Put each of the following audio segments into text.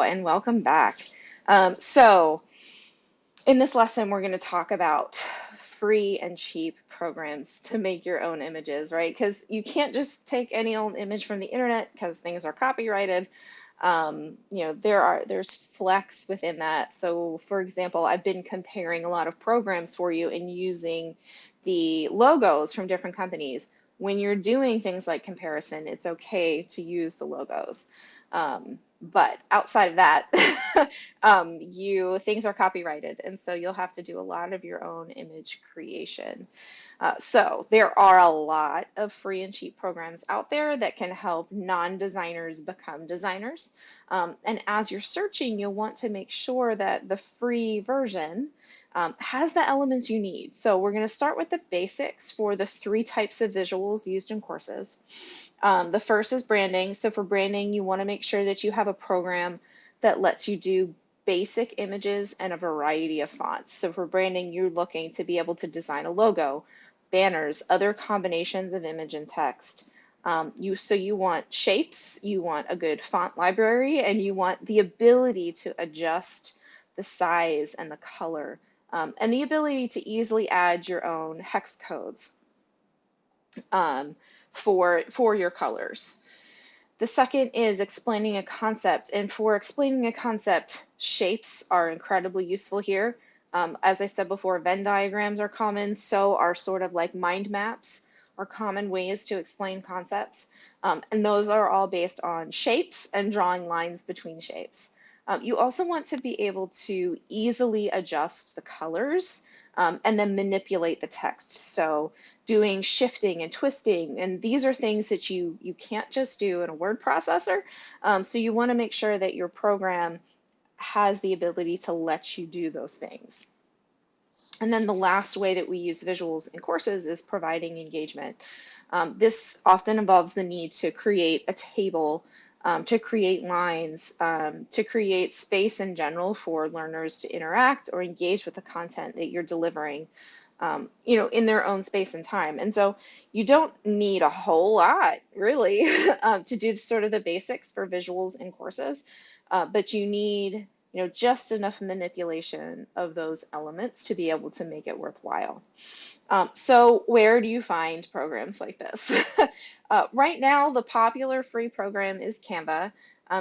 and welcome back. So in this lesson, we're going to talk about free and cheap programs to make your own images, right? Because you can't just take any old image from the internet because things are copyrighted. There's flex within that. So for example, I've been comparing a lot of programs for you and using the logos from different companies. When you're doing things like comparison, it's okay to use the logos. But outside of that, things are copyrighted, and so you'll have to do a lot of your own image creation. So there are a lot of free and cheap programs out there that can help non-designers become designers. And as you're searching, you'll want to make sure that the free version has the elements you need. So we're going to start with the basics for the three types of visuals used in courses. The first is branding. So for branding, you want to make sure that you have a program that lets you do basic images and a variety of fonts. So for branding, you're looking to be able to design a logo, banners, other combinations of image and text. You want shapes, you want a good font library, and you want the ability to adjust the size and the color, and the ability to easily add your own hex codes for your colors. The second is explaining a concept, and for explaining a concept, shapes are incredibly useful here. As I said before, Venn diagrams are common, so are sort of like mind maps are common ways to explain concepts. And those are all based on shapes and drawing lines between shapes. You also want to be able to easily adjust the colors and then manipulate the text. So doing shifting and twisting, and these are things that you can't just do in a word processor. So you want to make sure that your program has the ability to let you do those things. And then the last way that we use visuals in courses is providing engagement. This often involves the need to create a table, to create lines, to create space in general for learners to interact or engage with the content that you're delivering, in their own space and time. And so you don't need a whole lot, really, to do sort of the basics for visuals in courses, but you need just enough manipulation of those elements to be able to make it worthwhile. So where do you find programs like this? Right now, the popular free program is Canva.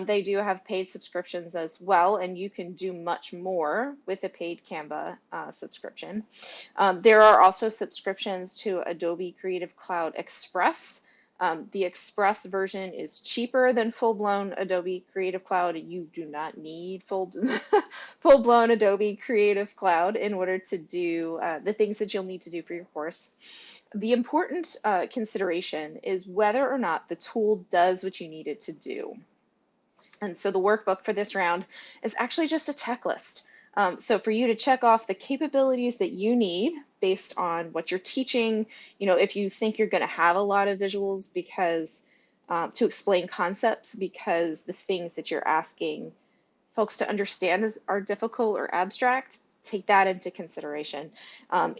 They do have paid subscriptions as well, and you can do much more with a paid Canva subscription. There are also subscriptions to Adobe Creative Cloud Express. The Express version is cheaper than full-blown Adobe Creative Cloud. You do not need full-blown Adobe Creative Cloud in order to do the things that you'll need to do for your course. The important consideration is whether or not the tool does what you need it to do. And so the workbook for this round is actually just a checklist. So for you to check off the capabilities that you need based on what you're teaching, if you think you're going to have a lot of visuals because to explain concepts, because the things that you're asking folks to understand are difficult or abstract, take that into consideration.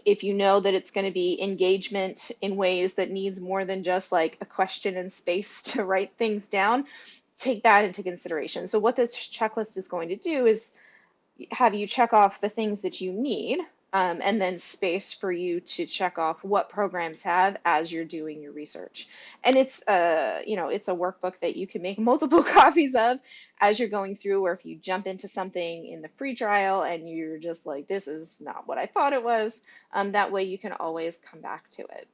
If you know that it's going to be engagement in ways that needs more than just like a question and space to write things down, take that into consideration. So what this checklist is going to do is have you check off the things that you need, and then space for you to check off what programs have as you're doing your research. And it's it's a workbook that you can make multiple copies of as you're going through, or if you jump into something in the free trial and you're just like, this is not what I thought it was, that way you can always come back to it.